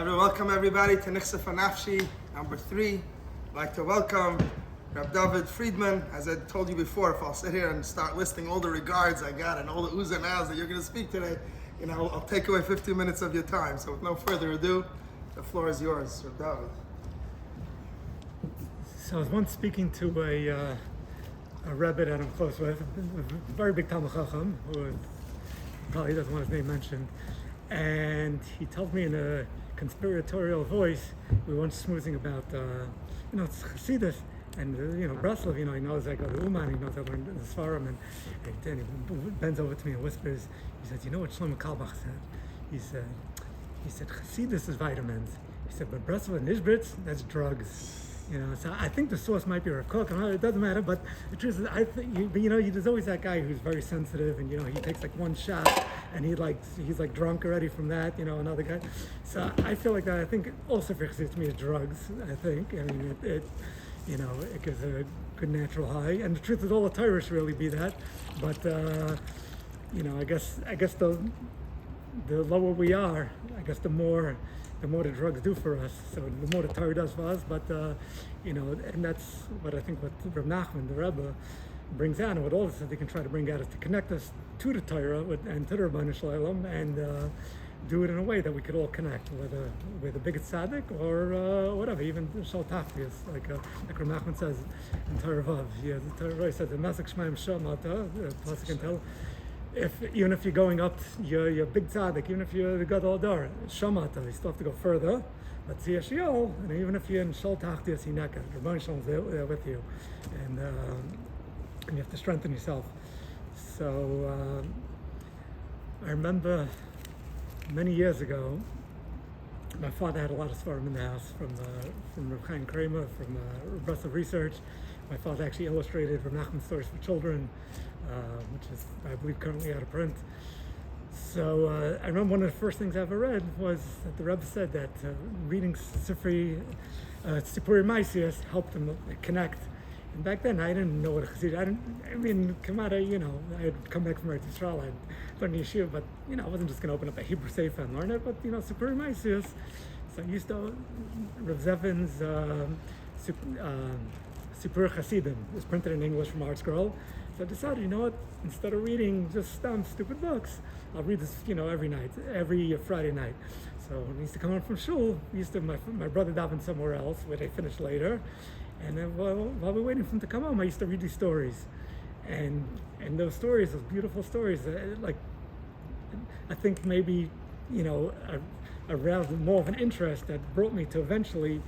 Welcome everybody to Nichsefo Nafshi, number 3. I'd like to welcome Reb Dovid Friedman. As I told you before, if I'll sit here and start listing all the regards I got and all the oohs and ahs that you're going to speak today, I'll take away 15 minutes of your time. So with no further ado, the floor is yours, Reb Dovid. So I was once speaking to a Rebbe that I'm close with, a very big Talmid Chacham, who probably doesn't want his name mentioned, and he told me in a conspiratorial voice, we were once smoothing about, it's Chassidus, and Breslov, he knows I go to Uman, he knows I learned the Svarim, and he bends over to me and whispers, he says, you know what Shlomo Kalbach said? He said, Chassidus is vitamins. He said, but Breslov and Nishbritz, that's drugs. So I think the source might be Rav Kook, and it doesn't matter, but the truth is, I think, there's always that guy who's very sensitive, and, he takes like one shot, and he's like drunk already from that, another guy. So I feel like that, I think also for Chassidus to me is drugs, I think. I mean, it gives a good natural high, and the truth is all the Torah should really be that, but, I guess the lower we are, I guess the more the drugs do for us. So the more the Torah does for us, but and that's what I think what Reb Nachman, the Rebbe, brings out, and what all this that they can try to bring out is to connect us to the Torah and to the Rebbeinu Shalom, and do it in a way that we could all connect, whether we're the biggest tzaddik or whatever, even Shal Tachtius, like Reb Nachman says in Torah Vav. The Torah Vav says, "The Masik Shemaim Shamata," Pasuk can tell. Even if you're going up, you're a big tzaddik, even if you're the Gadol Dar, Shamata, you still have to go further. But Tziyashiyol, and even if you're in Shal Tachtias Hineka, the Rebbeinu Shalom is there with you, and you have to strengthen yourself. So I remember many years ago, my father had a lot of svarim in the house from Reb Chaim Kramer, from Breslov Research. My father actually illustrated Reb Nachman's stories for children, which is, I believe, currently out of print. So I remember one of the first things I ever read was that the Rebbe said that reading Sipurei Maisius helped him connect. And back then, I didn't know what a Chassid. I had come back from Eretz Yisrael, I learned Yeshiva, but I wasn't just going to open up a Hebrew Sefer and learn it. But Sipurei Maisius. So I used to Rav Zevin's Sipurei Chasidim is printed in English from Art Scroll. So I decided, instead of reading just stupid books, I'll read this, every night, every Friday night. So when we used to come home from shul, my brother davened somewhere else where they finished later. And then while we were waiting for him to come home, I used to read these stories. And those stories, those beautiful stories, I think maybe, aroused more of an interest that brought me to eventually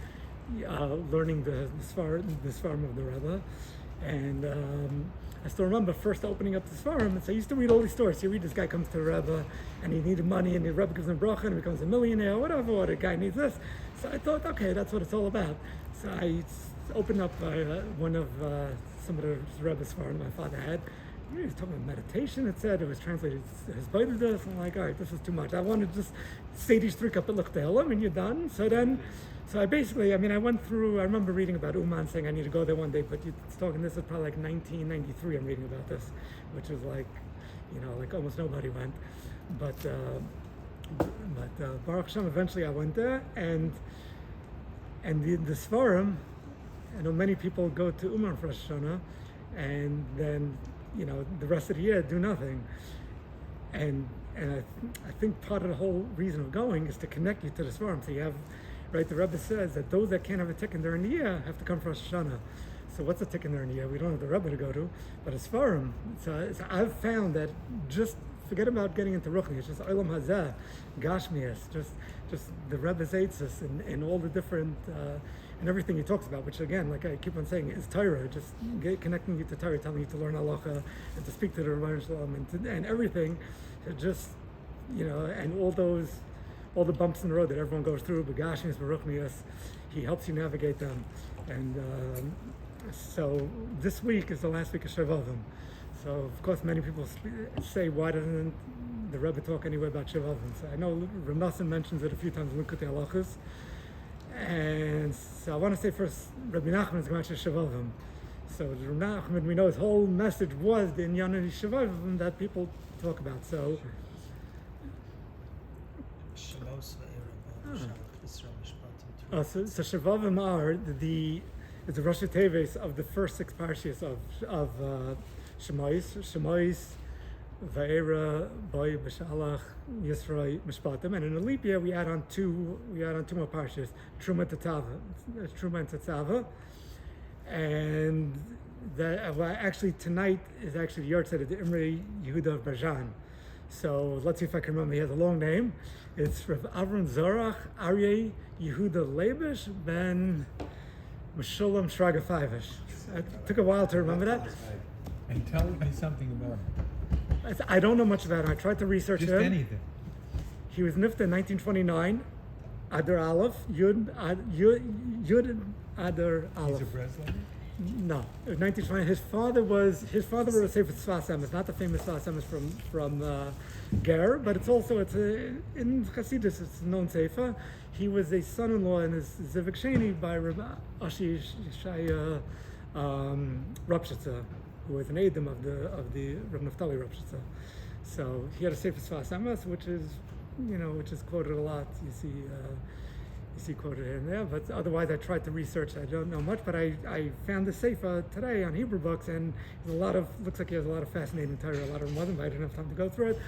learning the Svarim of the Rebbe. And I still remember first opening up the Svarim, and so I used to read all these stories. So you read this guy comes to the Rebbe, and he needed money, and the Rebbe gives him a bracha, and he becomes a millionaire, whatever, or the guy needs this. So I thought, okay, that's what it's all about. So I opened up one of some of the Rebbe's Svarim my father had. He was talking about meditation, it said, it was translated as Baidus. I'm like, all right, this is too much. I wanted to just say these 3 couple of Tehillim, and you're done. So I basically, I went through, I remember reading about Uman saying I need to go there one day, but it's talking, this is probably like 1993 I'm reading about this, which was like, like almost nobody went. But Baruch Hashem, eventually I went there, and the Svarim, I know many people go to Uman for Rosh Hashanah, and then, the rest of the year do nothing. And I think part of the whole reason of going is to connect you to the Svarim. So you have, right, the Rebbe says that those that can't have a tikkun during the year have to come for Rosh Hashanah. So what's a tikkun during the year? We don't have the Rebbe to go to, but it's Svarim. So I've found that just forget about getting into Ruchni. It's just Olam Hazeh, Gashmias, just the Rebbe's Eitzes and all the different and everything he talks about, which again, like I keep on saying, is Torah. Just connecting you to Torah, telling you to learn halacha and to speak to the Rebbeinu Shalom and everything. So just and all the bumps in the road that everyone goes through, Begashmias, Baruchnias, he helps you navigate them. And so this week is the last week of Shavavim. So of course many people say, why doesn't the Rebbe talk anywhere about Shavavim? So I know Rav Nassim mentions it a few times in Likutei Halachos. And so I want to say first, Rabbi Nachman is going to Shavavim. So Rav Nachman, we know his whole message was the Inyan of Shavavim that people talk about. So So Shavavim are it's the Rosh Teves of the first 6 parshas of Shemais, Va'era, Boy, Beshalach, Yisroi, Mishpatim, and in a leap year we add on two more parshas, Truma and Tetzaveh, and actually tonight is actually the yard set of the Imre Yehuda of Bajan. So let's see if I can remember. He has a long name. It's Rav Avram Zorach Aryeh Yehuda Leibish Ben Meshulam Shragafivish. It took a while to remember that. And tell me something about him. I don't know much about him. I tried to research Just him. anything. He was nifta in 1929. Adar Aleph. Yud Adar Aleph. He's a Breslov? No, it was 1920. His father wrote a sefer Tzfas Emes, not the famous Tzfas Emes from Ger, but it's in Hasidus. It's a known sefer. He was a son-in-law in his Zivik Sheni by Rabbi Ashi Shaya Rapshitza, who was an Edom of the Rav Naftali Rapshitza. So he had a sefer Tzfas Emes, which is quoted a lot. You see quoted here and there, but otherwise I tried to research. I don't know much, but I found the sefer today on Hebrew books, and looks like he has a lot of fascinating Torah. A lot of them wasn't, but I didn't have time to go through it.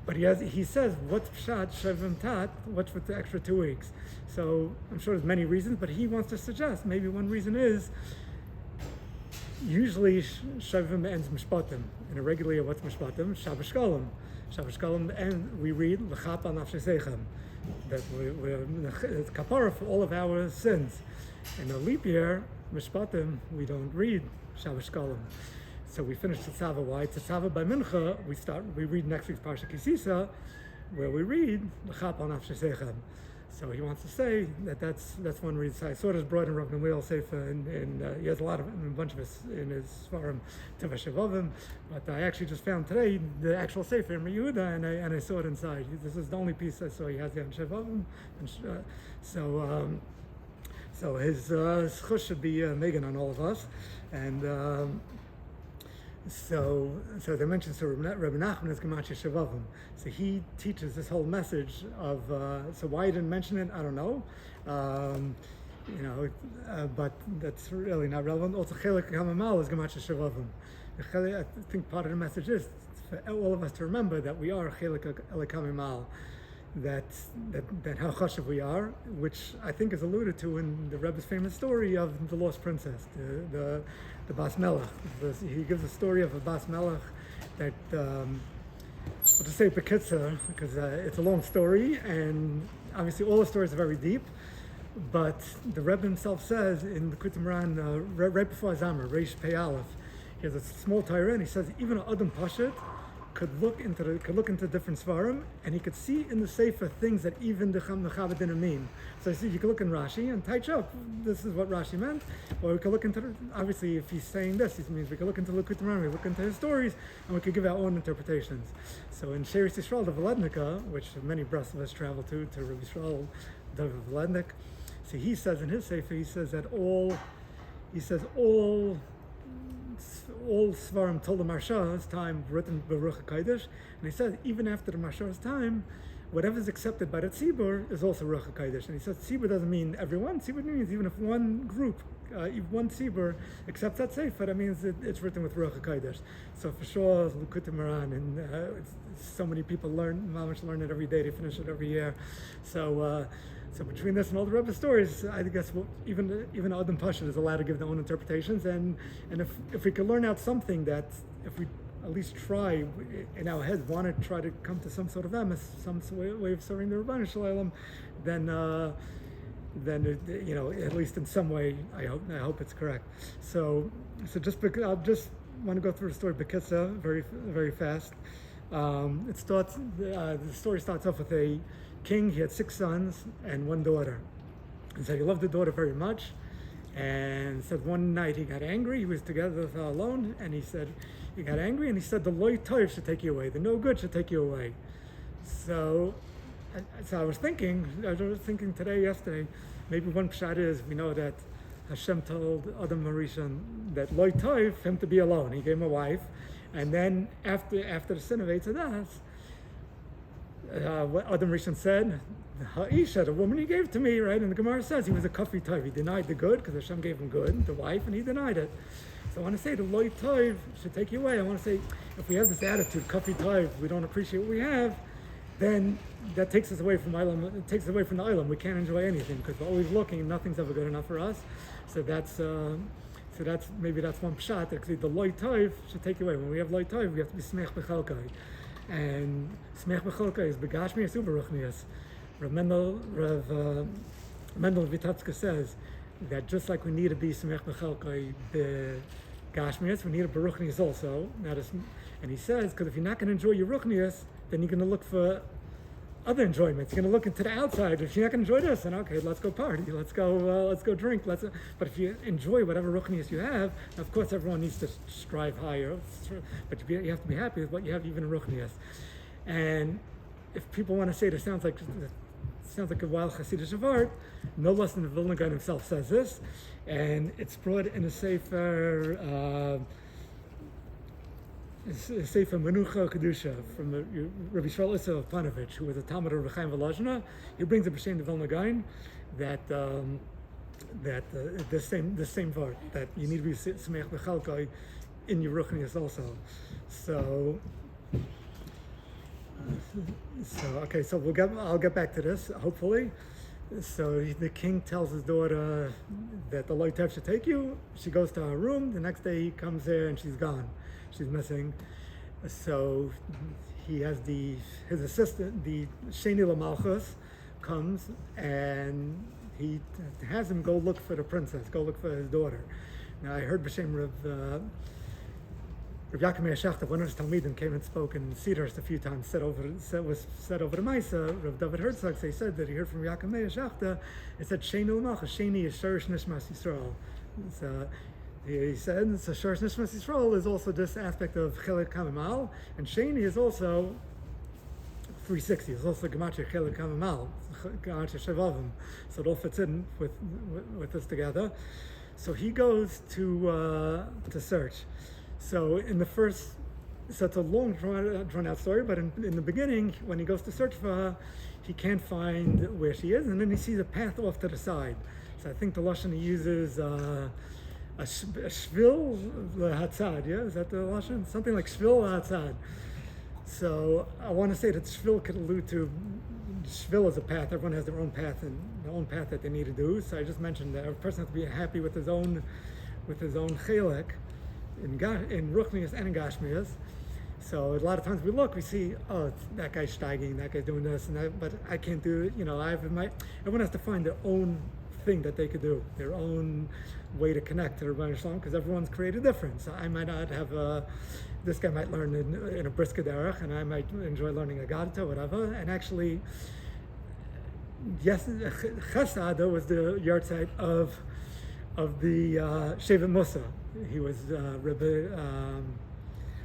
But he says, what's Pshat, Shevim Tat, what's with the extra 2 weeks? So I'm sure there's many reasons, but he wants to suggest maybe one reason is usually Shevim ends Mishpatim. In a regular year, what's Mishpatim? Shabbos Shkolem. Shabbos Shkolem, and we read L'chap al Nafshi Seichem, that it's kapara for all of our sins. In a leap year, Mishpatim, we don't read Shabbos Shkolem. So we finish Tetzaveh. Why? Tetzaveh by Mincha, we read next week's Parsha Kisisa, where we read L'chap al Nafshi Seichem. So he wants to say that's one reason. I saw this brought in Rav Nemuel Sefer, and he has a bunch of his in his Svarim Teva Shavavim. But I actually just found today the actual Sefer in Yehuda, and I saw it inside. This is the only piece I saw he has there in Shavavim, and so his chush should be Megan on all of us, and. So they mentioned Rabbi Nachman is Gemachi Shavavim. So he teaches this whole message of. So why he didn't mention it, I don't know. But that's really not relevant. Also, Chelik Hamamal is Gemachi Shavavim. I think part of the message is for all of us to remember that we are Chelik Hamamal. That how chashuv we are, which I think is alluded to in the Rebbe's famous story of the lost princess, the Bas Melech. He gives a story of a Bas Melech that, I'll just say Bekitzer, because it's a long story, and obviously all the stories are very deep, but the Rebbe himself says in the Kutim Ran, right before Azamar, Reish Pei Aleph, he has a small Torah, and he says even an Adam Pashut could look into different svarim, and he could see in the sefer things that even the Mechaber didn't mean. So you could look in Rashi and touch up. This is what Rashi meant. Or we could look into obviously if he's saying this, it means we could look into Likutei Moharan, we look into his stories, and we could give our own interpretations. So in Sheris Yisrael, the Velednika, which many Breslovs travel to Rabbi Yisrael, Dovid Velednik. So he says in his sefer, he says all Svarim till the Marsha's time written Baruch HaKodesh, and he says even after the Marsha's time, whatever is accepted by the Tzibur is also Baruch HaKodesh. And he says Tzibur doesn't mean everyone. Tzibur means even if one group, if one Tzibur accepts that sefer, that means it's written with Baruch HaKodesh. So for sure, Likutei Moharan, and so many people learn it every day. They finish it every year. So between this and all the Rebbe stories, I guess even Adam Pashut is allowed to give their own interpretations, and if we could learn out something that, if we at least try in our heads, want to try to come to some sort of emes, some way of serving the Rebbeinu Shalom, then at least in some way, I hope it's correct. So I'll just want to go through the story Bekitza very very fast. The story starts off with a king. He had 6 sons and 1 daughter. And so he loved the daughter very much. And said one night he got angry. He was together with her alone, and he got angry, and he said, "The loy tov should take you away. The no good should take you away." So I was thinking yesterday, maybe one pshat is we know that Hashem told Adam Harishon that loy tov for him to be alone. He gave him a wife, and then after the sin of Eitz Hadas, what Adam Rishon said, Ha'isha, the woman he gave to me, right? And the Gemara says he was a kafri tov. He denied the good because Hashem gave him good, the wife, and he denied it. So I want to say the loy tov should take you away. I want to say if we have this attitude, kafri tov, we don't appreciate what we have, then that takes us away from Ilam. It takes us away from the Ilam. We can't enjoy anything because we're always looking. Nothing's ever good enough for us. So that's maybe that's one pshat. The loy tov should take you away. When we have loy tov, we have to be smech b'chalkai, and smech b'chalkai is begashmias uberuchnias. Rav Mendel Vitebska says that just like we need to be Samech B'Chalkai Gashmias, we need a Baruchnias also. And he says, because if you're not going to enjoy your Ruchnias, then you're going to look for other enjoyments. You're going to look into the outside. If you're not going to enjoy this, then okay, let's go party, let's go drink. But if you enjoy whatever Ruchnias you have, of course everyone needs to strive higher, but you have to be happy with what you have, even in Ruchnias. And if people want to say this sounds like a wild Hasidic of art, no less than the Vilna Gaon himself says this, and it's brought in a Sefer Menucha Kedusha from Rabbi Yisrael Issa Panovich, who was a Talmud of Rechaim Volozhina. He brings a b'shem the Vilna Gaon that the same part, that you need to be Samech B'Chalkai in your Ruchnias also. So I'll get back to this, hopefully. So the king tells his daughter that the loy tov should take you. She goes to her room. The next day he comes there and she's gone. She's missing. So he has his assistant, the Sheni Lamalchus, comes and he has him go look for the princess, go look for his daughter. Now I heard b'shem Rav Yaakov Meir Shechter, one of his Talmidim, came and spoke in Cedars a few times, said over the Maisa. Rav Dovid Herzog said that he heard from Yaakov Meir Shechter. It said Sheni L'Malchus. Sheni is Shorish Nishmas Yisrael. He said so Shorish Nishmas Yisrael is also this aspect of Chelik Kamamal, and Sheni is also 360. It's also Gematria Chelik Kamamal, Gematria Shavavim. So it all fits in with this together. So he goes to search. So it's a long drawn out story, but in the beginning, when he goes to search for her, he can't find where she is, and then he sees a path off to the side. So I think the Lashon he uses a shvil hatzad, yeah? Is that the Lashon? Something like shvil hatzad. So I want to say that shvil could allude to, shvil is a path. Everyone has their own path and their own path that they need to do. So I just mentioned that a person has to be happy with his own chelek, in Ruchnias and in Gashmias. So a lot of times we see, oh, that guy's steiging, that guy's doing this and that, but I can't do it. Everyone has to find their own thing that they could do, their own way to connect to the Rebbeinu Shalom, because everyone's created different. So I might not have this guy might learn in a brisker derech, and I might enjoy learning a Gadata, whatever. And actually, yes, Chesed was the yahrzeit of the Shevet Musa. He was Rabbi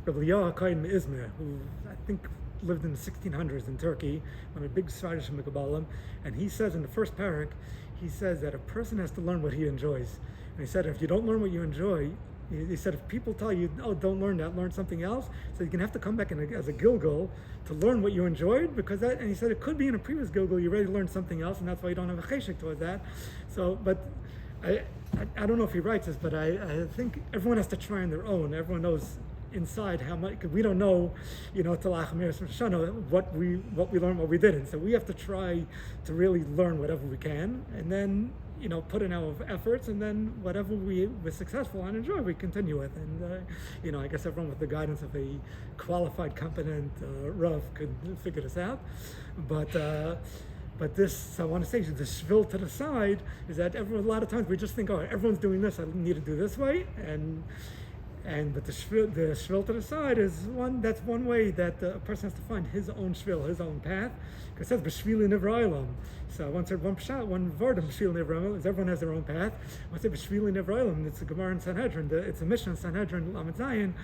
Lior HaKohen Izmir, who I think lived in the 1600s in Turkey, one of the big Svarish Mekabalim, and he says in the first parak, he says that a person has to learn what he enjoys. And he said if you don't learn what you enjoy, he said if people tell you, oh, don't learn that, learn something else, so you can have to come back as a Gilgal to learn what you enjoyed, because that, and he said it could be in a previous Gilgal you already learned something else, and that's why you don't have a cheshek towards that. So, but I don't know if he writes this, but I think everyone has to try on their own. Everyone knows inside how much, because we don't know, till Achamiris Shana what we learned, what we didn't. So we have to try to really learn whatever we can, and then put in our efforts, and then whatever we're successful and enjoy, we continue with. And I guess everyone with the guidance of a qualified, competent Rav could figure this out, But this, I want to say, the shvil to the side is that a lot of times we just think, oh, everyone's doing this, I need to do this way, but the shvil to the side is that's one way that a person has to find his own shvil, his own path. Because it says b'shvili nivraylam. So one word of b'shvili nivraylam is everyone has their own path. One said b'shvili nivraylam. It's a Gemara in Sanhedrin. It's a Mishnah in Sanhedrin Lamed Zayin.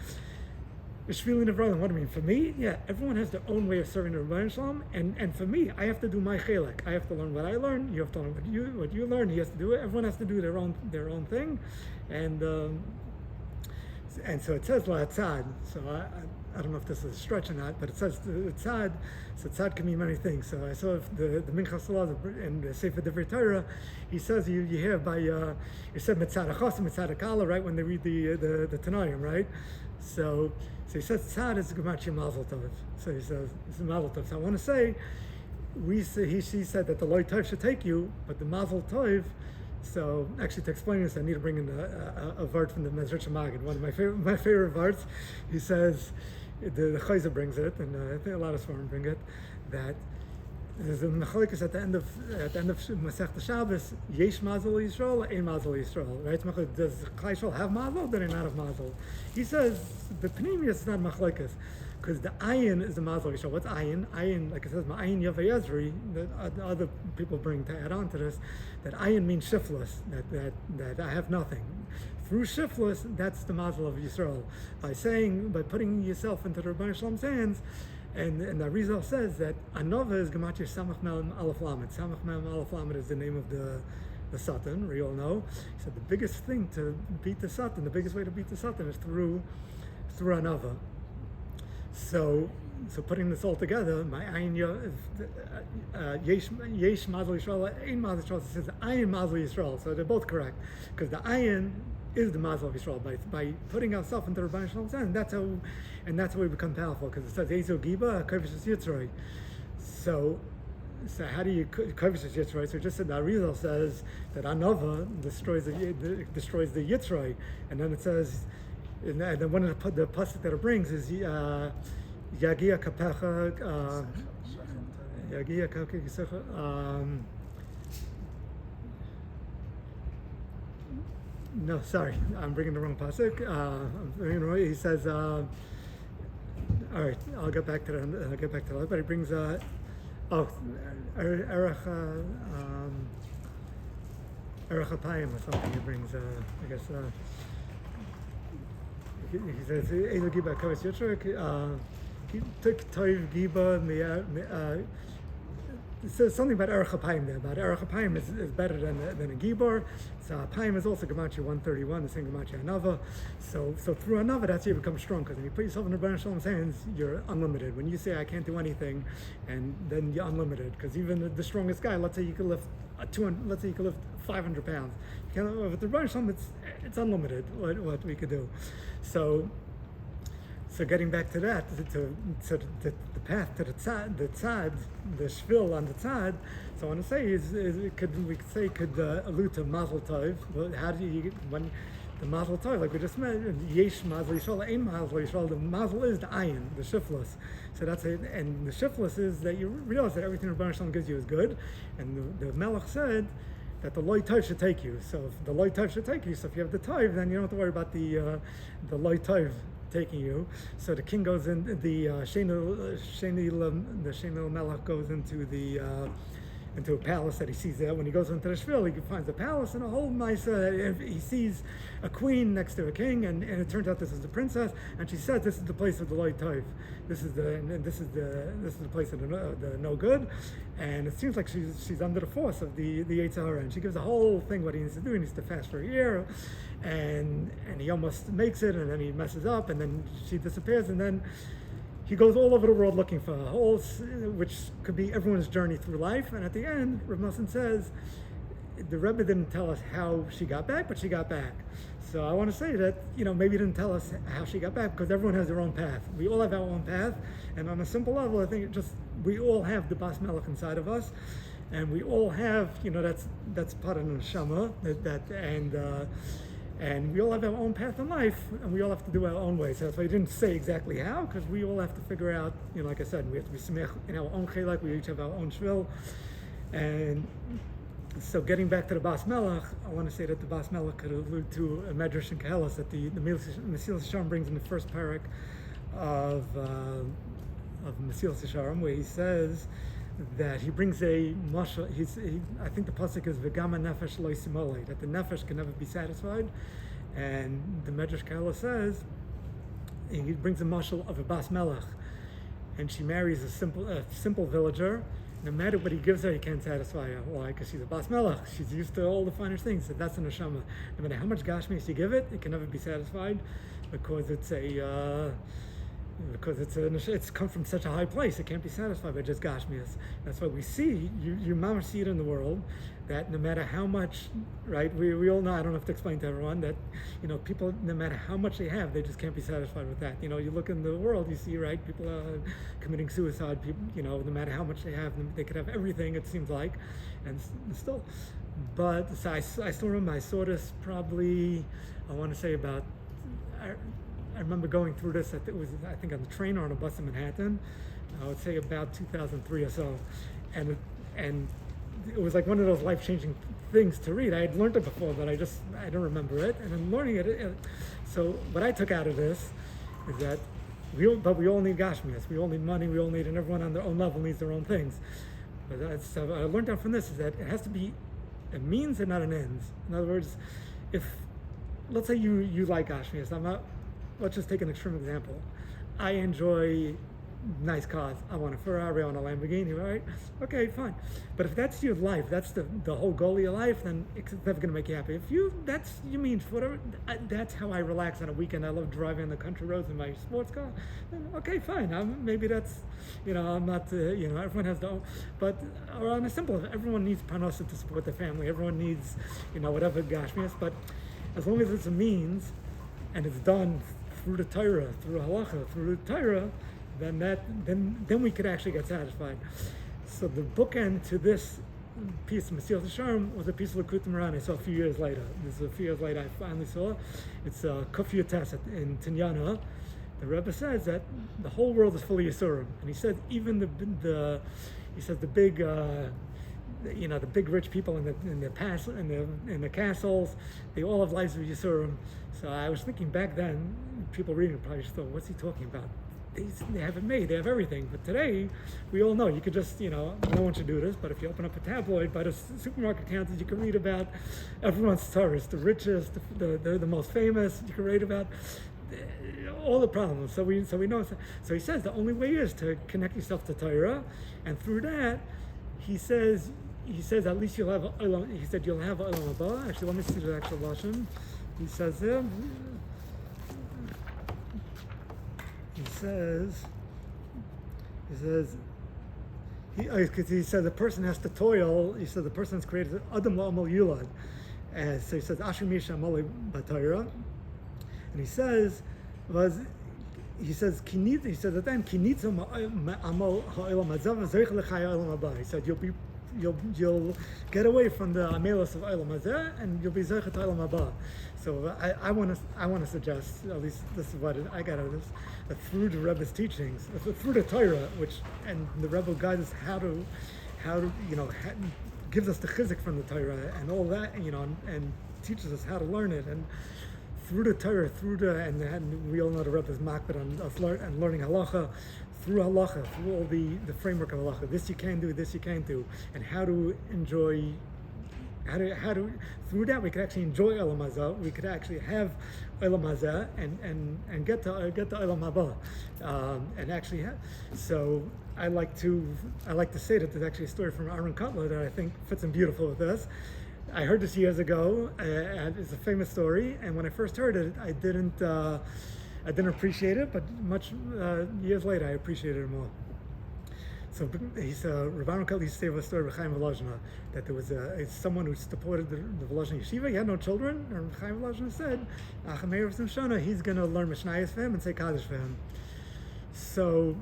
B'shvili nivraylam. What do I mean? For me, yeah, everyone has their own way of serving the Rebbeinu Shalom, and for me, I have to do my chelek. I have to learn what I learn. You have to learn what you learn. He has to do it. Everyone has to do their own thing, and. And so it says la tzad. So I don't know if this is a stretch or not, but it says the tzad. So tzad can mean many things. So I saw the Minchas Salah and the Sefer Divrei Torah. He says you hear by you said mitzad achos, mitzad akala, right, when they read the Tanoim, right? So he says tzad is gemachi mazel tov. So he says it's a mazel tov. So I want to say she said that the loy tov should take you, but the mazel tov. So actually, to explain this, I need to bring in a vart from the Mezritch Magid, one of my favorite varts. He says, the Chayza brings it, and I think a lot of Svarim bring it, that there's a mechalikus at the end of Masech Shabbos, Yesh Mazel Yisrael, Ein Mazel Yisrael, right? Does Klai Yisrael have Mazel? Do they not have Mazel? He says the Pneumius is not mechalikus, because the ayin is the mazel yisrael. What's ayin? Ayin, like it says, ma'ayin yavei ezri. The other people bring to add on to this that ayin means shiftless. That I have nothing. Through shiftless, that's the mazel of Yisrael. By putting yourself into the Rebbeinu Shalom's hands, and the Arizal says that anova is gematir samach mem aleph lamed. Samach mem aleph lamed is the name of the Satan. We all know. He said the biggest thing to beat the Satan, the biggest way to beat the Satan is through anova. So putting this all together, my ayin yesh mazel yisrael, ein mazel yisrael. It says ayin mazel yisrael. So they're both correct, because the ayin is the mazel of Yisrael by putting ourselves into the Rebbeinu Shalom's hand. That's how we become powerful. Because it says ezo giba kovish es yitzroi. So how do you kovish es yitzroi? So just said the Arizal says that anova destroys the yitzroi, and then it says. And then one of the pasuk that it brings is Yagia Kapecha Yagia Kapecha. No, sorry, I'm bringing the wrong pasuk. He says, all right, I'll get back to that. But he brings Erech Apayim or something. He brings I guess. He says, "Eino giba kaves yitzrok." He took toiv giba. It says something about Erech Apayim there. About Erech Apayim is better than a gibor. So Apayim is also Gemachi 131, the same Gemachi Anava. So through Anava, that's how you become strong. Because when you put yourself in the Rebbeinu Shalom's hands, you're unlimited. When you say I can't do anything, and then you're unlimited. Because even the strongest guy, let's say you could lift 200. Let's say you could lift 500 pounds. You can't, with the Rebbeinu Shalom, it's unlimited what we could do. So getting back to that, to the path to the tzad, the shvil on the tzad. So I want to say we could allude to mazel tov. But how do you when the mazel tov, like we just mentioned, yesh mazel yisrael, ein mazel yisrael. The mazel is the ayin, the shiftless. So that's it. And the shiftless is that you realize that everything Rebbeinu Shalom gives you is good. And the Melech said that the loy tov should take you. So if the loy tov should take you, so if you have the tov, then you don't have to worry about the loy tov taking you. So the king goes in, the Sheni Melech goes into a palace that he sees there. When he goes into the shvil, he finds a palace and a whole nice. He sees a queen next to a king, and it turns out this is the princess. And she says, "This is the place of the loy tov. This is the place of the no good." And it seems like she's under the force of the Yetzer Hara. And she gives a whole thing what he needs to do. He needs to fast for a year, and he almost makes it, and then he messes up, and then she disappears, and then he goes all over the world looking for her, which could be everyone's journey through life. And at the end, Rav Nosson says, the Rebbe didn't tell us how she got back, but she got back. So I want to say that, maybe he didn't tell us how she got back, because everyone has their own path. We all have our own path. And on a simple level, I think we all have the Bas Melech inside of us. And we all have, that's part of the neshama, and we all have our own path in life, and we all have to do our own way. So that's why I didn't say exactly how, because we all have to figure out, like I said, we have to be samech in our own chelak. We each have our own shvil. And so getting back to the Bas Melech, I want to say that the Bas Melech could allude to a medrash in Kehelas that the Mesilas Yesharim brings in the first parak of Mesilas Yesharim, where he says that he brings a mashal. I think the pasuk is v'gama nefesh lo yisimolei, that the nefesh can never be satisfied, and the Medrash Kehelas says he brings a mashal of a Bas Melech, and she marries a simple villager, no matter what he gives her, he can't satisfy her. Why? Because she's a bas melech. She's used to all the finer things. So that's a neshama. No matter how much gashmias you give it, it can never be satisfied because it's come from such a high place. It can't be satisfied by just gashmias. That's why we see you mama see it in the world that no matter how much, right? We all know. I don't have to explain to everyone that people, no matter how much they have, they just can't be satisfied with that. You look in the world, you see, right? People are committing suicide. People, no matter how much they have, they could have everything. It seems like, and still. But so I still remember. I saw this probably. I want to say about. I remember going through this. I think on the train or on a bus in Manhattan. I would say about 2003 or so, and it was like one of those life-changing things to read. I had learned it before, but I don't remember it. And then learning it, so what I took out of this is that we all need gashmias. We all need money. We all need, and everyone on their own level needs their own things. But so I learned out from this is that it has to be a means and not an ends. In other words, if let's say you like gashmias, let's just take an extreme example. I enjoy nice cars. I want a Ferrari, I want a Lamborghini, right? Okay, fine. But if that's your life, that's the whole goal of your life, then it's never going to make you happy. If that's whatever, that's how I relax on a weekend. I love driving on the country roads in my sports car. Then, okay, fine. Maybe that's, I'm not, everyone has their own. But on a simple, everyone needs parnasa to support their family. Everyone needs, whatever gashmias. But as long as it's a means, and it's done through the Torah, through halacha, through the Torah, then we could actually get satisfied. So the bookend to this piece, Mesilas Yesharim, was a piece of Likutei Moharan I saw a few years later. This is a few years later I finally saw. It's Kuf Yotes in Tinyana. The Rebbe says that the whole world is full of Yisurim, and he said even the big the big rich people in the castles, they all have lives of Yisurim. So I was thinking back then, people reading it probably just thought, what's he talking about? They have it made, they have everything. But today, we all know, you could just, no one should do this, but if you open up a tabloid, by the supermarket counters, you can read about everyone's Torahs, the richest, the most famous, you can read about all the problems. So we know. So he says the only way is to connect yourself to Torah, and through that, he says at least you'll have olam. He said you'll have olam haba. Actually, let me see the actual lashon. He says there. He said the person has to toil. He said the person has created adam la'amal yulad. So he says asher misha amali b'Torah, and he says at the end kinitza amal ha'olam hazav zeich lechaya olam haba. He said you'll get away from the amelos of olam hazeh and you'll be zeichet olam haba. So I want to suggest, at least this is what I got out of this, that through the Rebbe's teachings, through the Torah, and the Rebbe guides us how to gives us the chizik from the Torah and all that, and teaches us how to learn it, and through the Torah, and we all know the Rebbe's makbid on us learning halacha, through halacha, through all the framework of halacha, this you can do, this you can't do, and how to enjoy. How to through that we could actually enjoy Olam Hazeh. We could actually have Olam Hazeh and get to Olam Haba, and actually have. So I like to say that there's actually a story from Aaron Cutler that I think fits in beautiful with this. I heard this years ago, and it's a famous story. And when I first heard it, I didn't appreciate it, but much years later I appreciated it more. So Rav Aaron Cutler used to say a story of Chaim Volozhiner, that there was someone who supported the Volozhiner yeshiva. He had no children, and Chaim Volozhiner said, Achameir Shana, he's going to learn Mishnayos for him and say Kaddish for him. So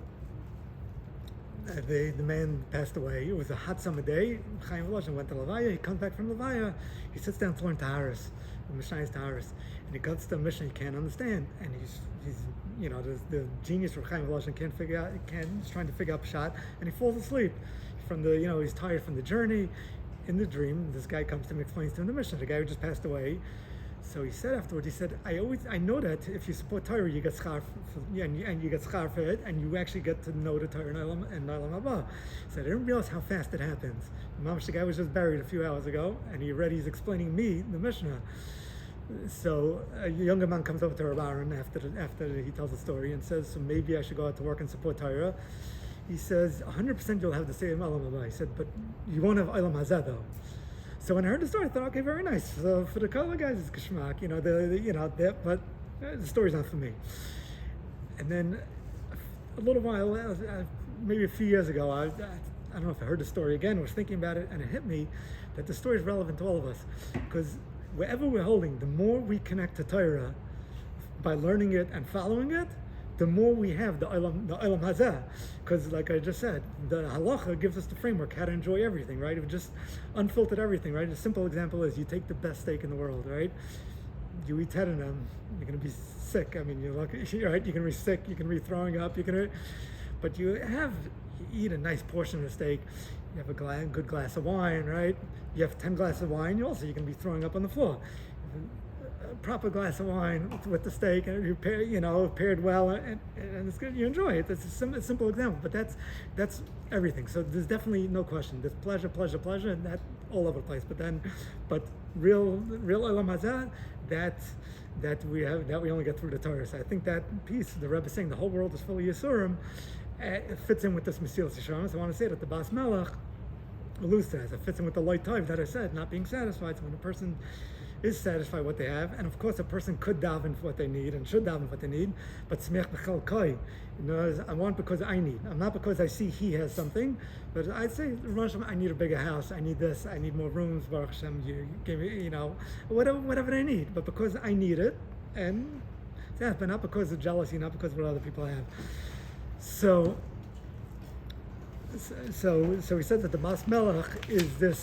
the man passed away. It was a hot summer day. Chaim Volozhiner went to Levaya. He comes back from Levaya. He sits down to learn Taharis, Mishnayos Taharis, and he goes to the Mishnah he can't understand, and he's the genius of Chaim Volozhiner he's trying to figure out Pshat, and he falls asleep from he's tired from the journey. In the dream, this guy comes to him and explains to him the Mishnah, the guy who just passed away. So he said afterwards, he said, I know that if you support Torah, you get schar and you get schar for it, and you actually get to know the Torah and Olam Haba. He said, I didn't realize how fast it happens. The guy was just buried a few hours ago, and he's explaining me the Mishnah. So a younger man comes over to Rav Aaron after he tells the story and says, so maybe I should go out to work and support Torah. he says 100% you'll have the same Olam Haba. He said, but you won't have Olam Hazeh though. So when I heard the story, I thought, okay, very nice. So for the color guys, it's geschmack, but the story's not for me. And then a little while, maybe a few years ago, I don't know if I heard the story again, was thinking about it, and it hit me that the story is relevant to all of us. Because wherever we're holding, the more we connect to Torah by learning it and following it, the more we have the Olam Hazeh. Because like I just said, the halacha gives us the framework how to enjoy everything, right? If we just unfiltered everything, right? A simple example is you take the best steak in the world, right? You eat 10 of them, you're going to be sick. I mean, you're lucky, right? You're going to be sick, you're going to be throwing up, but you eat a nice portion of the steak, you have a good glass of wine, right? You have 10 glasses of wine, you're going to be throwing up on the floor. A proper glass of wine with the steak, and you paired well, and it's good. You enjoy it. That's a simple example, but that's everything. So there's definitely no question. There's pleasure, and that all over the place. But real Olam Hazeh, that we only get through the Torah. So I think that piece, the Rebbe is saying the whole world is full of Yisurim, it fits in with this Mesilas Yesharim. So I want to say that the Bas Melech alludes to that. It fits in with the light type that I said, not being satisfied. So when a person is satisfied with what they have, and of course a person could daven for what they need and should daven for what they need, but smeach b'chel kai, I want because I need. I'm not because I see he has something, but I'd say, I need a bigger house, I need this, I need more rooms, Baruch Hashem, you give me, whatever they need, but because I need it, and yeah, but not because of jealousy, not because of what other people have. So he said that the Bas Melech is the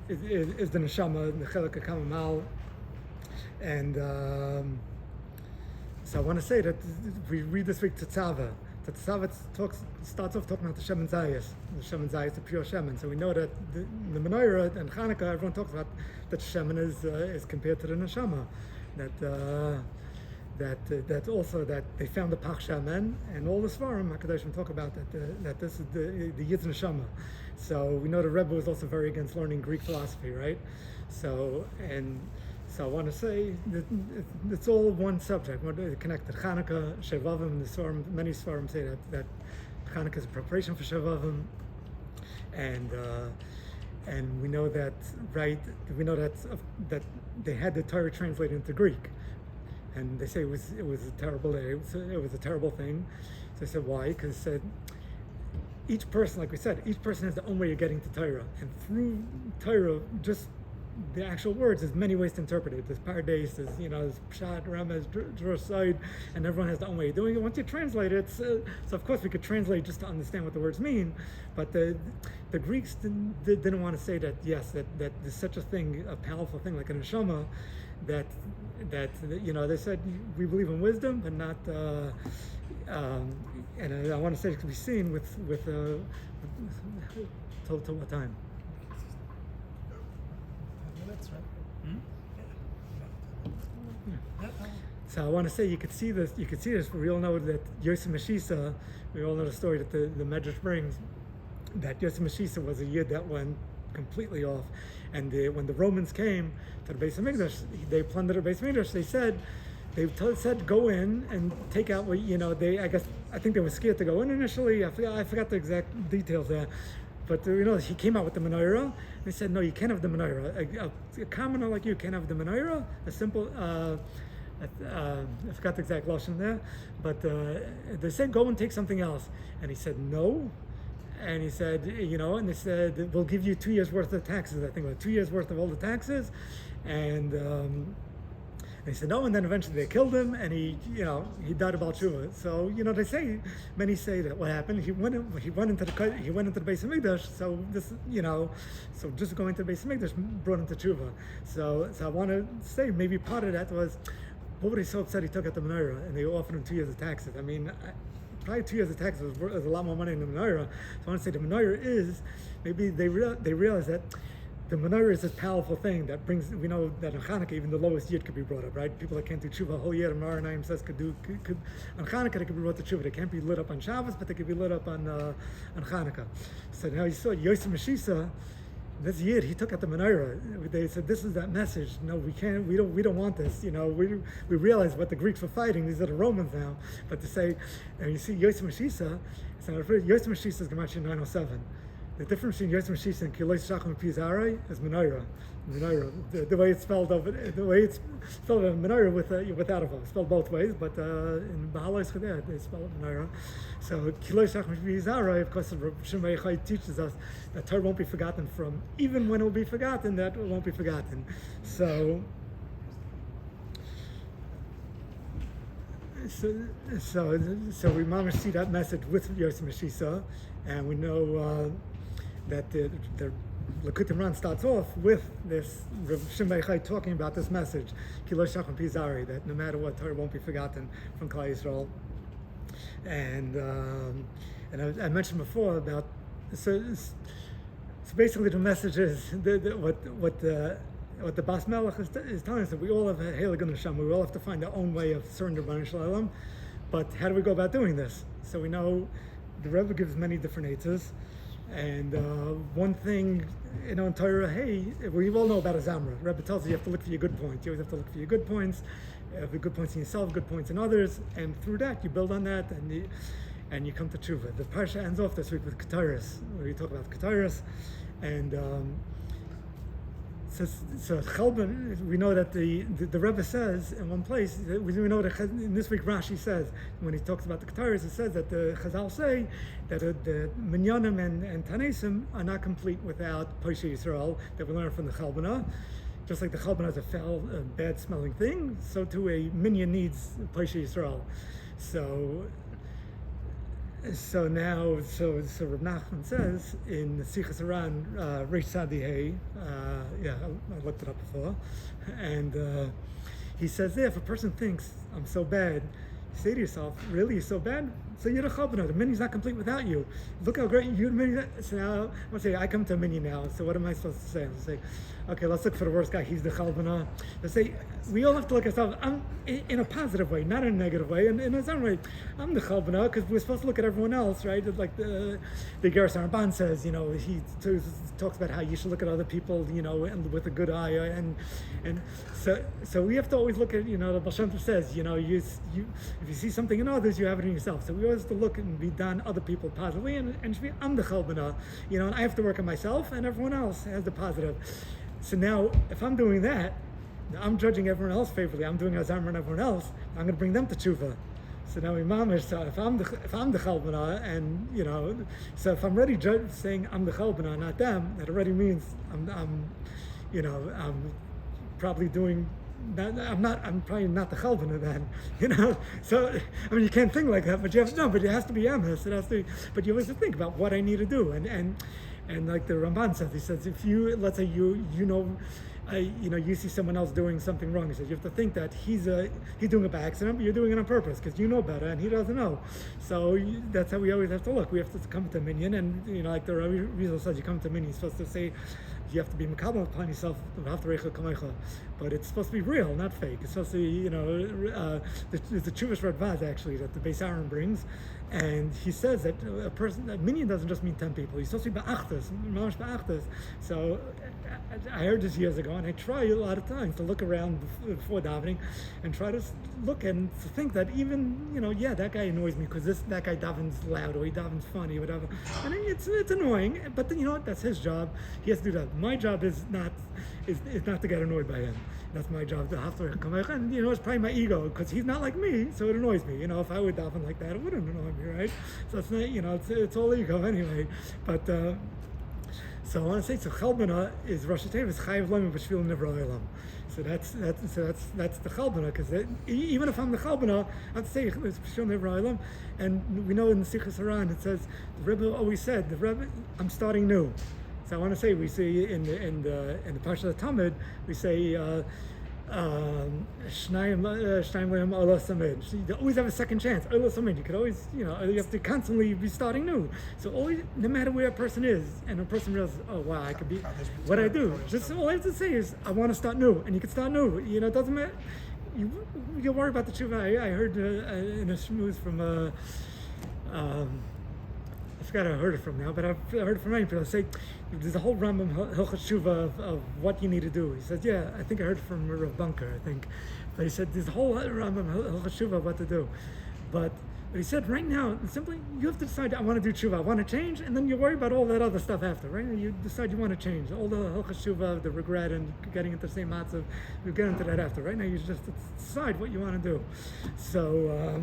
neshama, the chelek hakamamal, and so I want to say that we read this week Tetzaveh. Tetzaveh starts off talking about the Shemen Zayis. The Shemen Zayis, the pure Shemen. So we know that the Menorah and Hanukkah, everyone talks about that Shemen is compared to the neshama. That also that they found the Pach Shemen, and all the Svarim HaKadoshim talk about that this is the Yid Neshama. So we know the Rebbe was also very against learning Greek philosophy, right? So I want to say that it's all one subject. We're connected. Chanukah, Shevavim, the Svarim, many Svarim say that Chanukah is a preparation for Shevavim, and we know that, right? We know that they had the Torah translated into Greek. And they say it was a terrible day. It was a terrible thing. So I said, why? Because it said each person, like we said, each person has their own way of getting to Torah, and through Torah, just the actual words, there's many ways to interpret it. There's Pardes, there's Pshat, Ramez, Dror Side, and everyone has their own way of doing it. Once you translate it, so of course we could translate just to understand what the words mean, but the Greeks didn't want to say that, yes, that there's such a thing, a powerful thing like a neshama, that they said we believe in wisdom, but not. And I want to say it can be seen with till what time? That's right. So I want to say you could see this. We all know that Yosef Meshisa. We all know the story that the Medrash brings. That Yosef Meshisa was a yid that went completely off, and when the Romans came to the Beis Hamikdash, they plundered the Beis Hamikdash. They said go in and take out what I think they were scared to go in initially. I forgot the exact details there, but he came out with the menorah. They said no, you can't have the menorah. A commoner like you can't have the menorah. A simple. I forgot the exact lashon there, but they said go and take something else, and he said no. And he said, and they said, we'll give you 2 years worth of taxes. I think 2 years worth of all the taxes. And he said no, and then eventually they killed him, and he died about tshuva. So many say that what happened. He went into the Beis Hamikdash. So this, so just going to the Beis Hamikdash brought him to tshuva. So I want to say maybe part of that was, what were they so upset he took out the menorah and they offered him 2 years of taxes? I mean. Probably 2 years of taxes was a lot more money than the menorah. So I want to say the menorah is, maybe they realize that the menorah is this powerful thing that brings, we know that on Hanukkah even the lowest yid could be brought up, right? People that can't do tshuva a whole year, the Menorah Naim says could on Hanukkah they could be brought to tshuva. They can't be lit up on Shabbos, but they could be lit up on Hanukkah. So now you saw Yosef Meshisa, this year he took out the menorah. They said, "This is that message. No, we can't. We don't want this. We realize what the Greeks were fighting. These are the Romans now. But to say, and you see Yosef Meshisa, it's not Yosef Meshisa is Gemachi 907. The difference between Yosef Meshisa and Kiloi Shachim Pizarei is menorah. Menorah. The way it's spelled over, the way it's spelled menorah without a vowel. It's spelled both ways, but in Baha'u'llah Chedeh they spell it menorah. So Kiloi Shachim Pizarei, of course, Shemay Chai teaches us that Torah won't be forgotten from, even when it will be forgotten, that it won't be forgotten. So we mamish see that message with Yosef Meshisa, and we know that the Likutei Moharan starts off with this Rav Shimon Chai talking about this message, Kilo Shachim Pizari, that no matter what, Torah won't be forgotten from Klal Yisrael. And I mentioned before about so basically the message is what the Bas Melech is telling us, that we all have a Heilig Neshama. We all have to find our own way of serving the Rebbeinu Shalom. But how do we go about doing this? So we know the Rebbe gives many different answers. And one thing, in Torah, we all know about a Zamra. The Rebbe tells you have to look for your good points. You always have to look for your good points, the good points in yourself, good points in others, and through that you build on that, and you come to Tshuva. The parsha ends off this week with Kataris, where we talk about Kataris, and so Chalban, we know that the Rebbe says in one place, we know that in this week Rashi says, when he talks about the Kataris, it says that the Chazal say that the Minyanim and Tanesim are not complete without Poshe Yisrael, that we learn from the Chalbana. Just like the Chalbana is a bad smelling thing, so too a Minyan needs Poshe Yisrael. So Rav Nachman says in the Sichas Haran, Reish Sadi Hey, I looked it up before, and he says there, if a person thinks I'm so bad, you say to yourself, really, you're so bad? So you're the Chalbana. The minyan's not complete without you. Look how great you're the minyan. So now, I'm going to say, I come to a minyan now, so what am I supposed to say? I'm going to say, okay, let's look for the worst guy, he's the Chalbana. Let's say, we all have to look at ourselves in a positive way, not in a negative way. And in a certain way, I'm the Chalbana, because we're supposed to look at everyone else, right? Like the Geras Ramban says, he talks about how you should look at other people, and with a good eye. And so we have to always look at, the Baal Shem Tov says, if you see something in others, you have it in yourself. So we always have to look and be done other people positively, and I'm the Chalbana, and I have to work on myself, and everyone else has the positive. So now, if I'm doing that, I'm judging everyone else favorably. I'm doing Azamra and everyone else. I'm going to bring them to tshuva. So now Imamish. So if I'm the Chalbana, and so if I'm already saying I'm the Chalbana, not them, that already means I'm probably doing. I'm probably not the Chalbana then, So I mean, you can't think like that, but it has to be emes. It has to. But you always have to think about what I need to do, and like the Ramban says, he says, if you, let's say you see someone else doing something wrong, he says you have to think that he's doing it by accident, but you're doing it on purpose because you know better and he doesn't know. So that's how we always have to look. We have to come to minyan, and like the Rizal says, you come to minyan, you're supposed to say you have to be makabel upon yourself, but it's supposed to be real, not fake. It's supposed to be, there's the Chuvish Radvaz actually that the Beis Aaron brings, and he says that a minyan doesn't just mean 10 people. He's supposed to be ba'achtas, mamash ba'achtas. So I heard this years ago, and I try a lot of times to look around before davening and try to look and to think that even, that guy annoys me because that guy davens loud or he davens funny or whatever. And it's annoying, but then, that's his job. He has to do that. My job is not to get annoyed by him. That's my job, to have to come out. And, it's probably my ego, because he's not like me, so it annoys me. If I would daven like that, it wouldn't annoy me, right? So it's not, it's all ego anyway. But, so I want to say, so Chalbana is Rosh Hashanah, Chayav Lema B'Shvil Nivra Olam. So that's the Chalbana, because even if I'm the Chalbana, I'd say it's B'Shvil Nivra Olam. And we know in the Sichas Haran, it says, the Rebbe always said, I'm starting new. So I want to say, we see in the Parsha of Talmud, we say Shnayim Lehem Ola Samid. You always have a second chance. Ola Samid. You could always, you have to constantly be starting new. So always, no matter where a person is, and a person realizes, oh wow, I could be. What I do, just all I have to say is, I want to start new, and you can start new. It doesn't matter. You'll worry about the tshuva. I heard in a shmooze from forgot I heard it from now, but I've heard it from many people say there's a whole Rambam Hilchot Tshuva of what you need to do. He says, yeah, I think I heard it from Rav Bunker, I think. But he said there's a whole Rambam Hilchot Tshuva of what to do. But he said right now, simply, you have to decide, I want to do tshuva, I want to change, and then you worry about all that other stuff after, right? You decide you want to change. All the hilchos tshuva, the regret, and getting into the same matzav, you get into that after. Right now, you just decide what you want to do. So I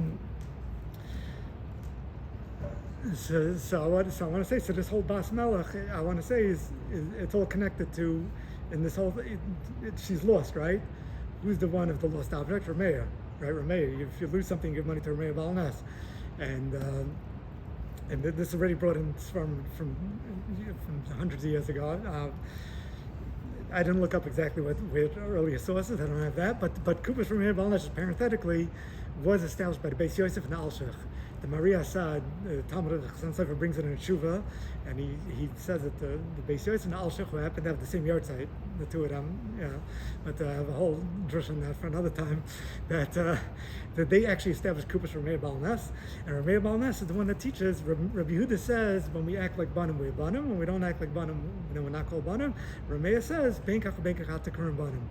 want to say, so this whole Bas Melech, I want to say, is it's all connected to, in this whole, she's lost, right? Who's the one of the lost object? Rameya. Right, Rameya. If you lose something, you give money to Rameya Baal Nes, and this already brought in from hundreds of years ago. I didn't look up exactly what earlier sources. I don't have that, but Kupas Rameya Baal Nes parenthetically was established by the Beis Yosef and the Alshech. The Maria Assad, the Talmud of Chassan Sofer brings it in a tshuva, and he says that the Beis Yosef and the Alshech, who happen to have the same yard site, the two of them, but I have a whole drush on that for another time, that they actually established Kupas Rameya Baal Nes, and Rameya Baal Nes is the one that teaches. Rabbi Yehuda says when we act like Banim, we're Banim. When we don't act like Banim, then we're not called Banim. Rameya says Ben Kach Hatakarim Banim.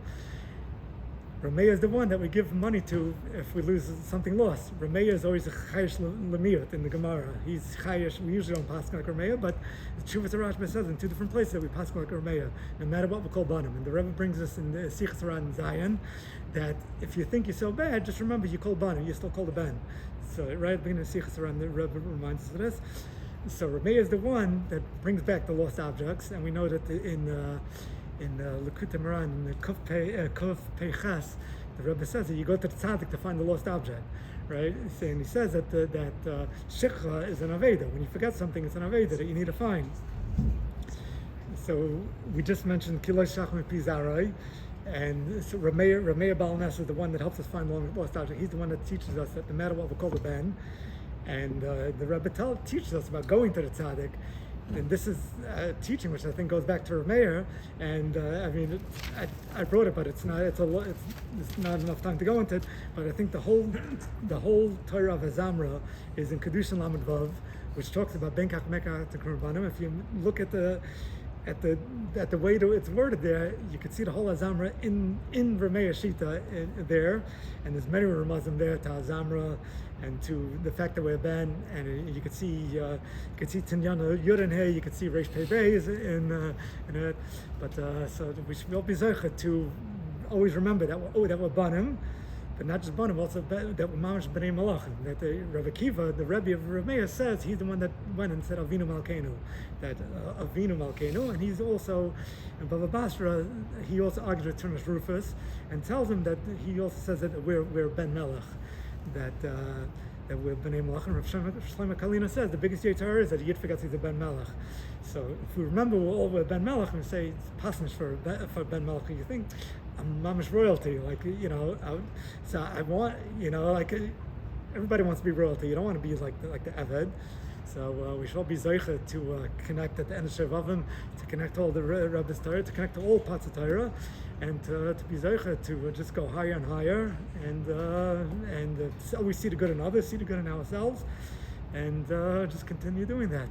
Rameya is the one that we give money to if we lose something lost. Rameya is always a chayish lemiyot in the Gemara. He's chayish. We usually don't pass like Rameya, but the Tshuvas Rashba says in two different places that we pass like Rameya, no matter what we call Banim. And the Rebbe brings us in the Sichas Rad in Zion that if you think you're so bad, just remember you call Banim, you still call the Ben. So right at the beginning of Sichas Rad, the Rebbe reminds us of this. So Rameya is the one that brings back the lost objects, and we know that in Likutei Moharan, in the Kuf Peichas, the Rebbe says that you go to the tzaddik to find the lost object, right? And he says that shikha is an aveda. When you forget something, it's an aveda that you need to find. So we just mentioned Kiloi Shachmei Pizarai, and so Rameya Baal Nes is the one that helps us find the lost object. He's the one that teaches us that no matter what we call the ben, and the Rebbe teaches us about going to the tzaddik. And this is teaching which I think goes back to Rameya, and I mean, I wrote it, but it's not not enough time to go into it. But I think the whole Torah of Azamra is in Kedushin Lamed Vav, which talks about Ben Kach Mekach to Kurbanim. If you look at the way it's worded there, you can see the whole Azamra in Rameya Shita there, and there's many Ramazim there to Azamra and to the fact that we're Ben, and you can see Tinyana Yud and Hey, you can see Reish Pei Beis in it, but so we should all be zeicha to always remember that we're Banim, but not just Banim, also that we're Mamash B'nai Malachim. That the Rav Akiva, the Rebbe of Rameya, says he's the one that went and said Avinu Malkeinu, that Avinu Malkeinu, and he's also in Bava Basra. He also argues with Tumas Rufus and tells him that he also says that we're Ben Melech, that we're B'nai Malach. And Rav Shlomo Kalina says the biggest Yetzirah is that Yid forgets he's a Ben Melech. So if we remember we're Ben Melech and we say it's pasnish for Ben Melech, you think I'm mamish royalty, like so I want, like everybody wants to be royalty. You don't want to be like the Eved. So we should all be zeicha to connect at the end of Shavavim, to connect all the Rebbe's Torah, to connect to all parts of Torah, and to be zeicha to just go higher and higher, and always see the good in others, see the good in ourselves, and just continue doing that.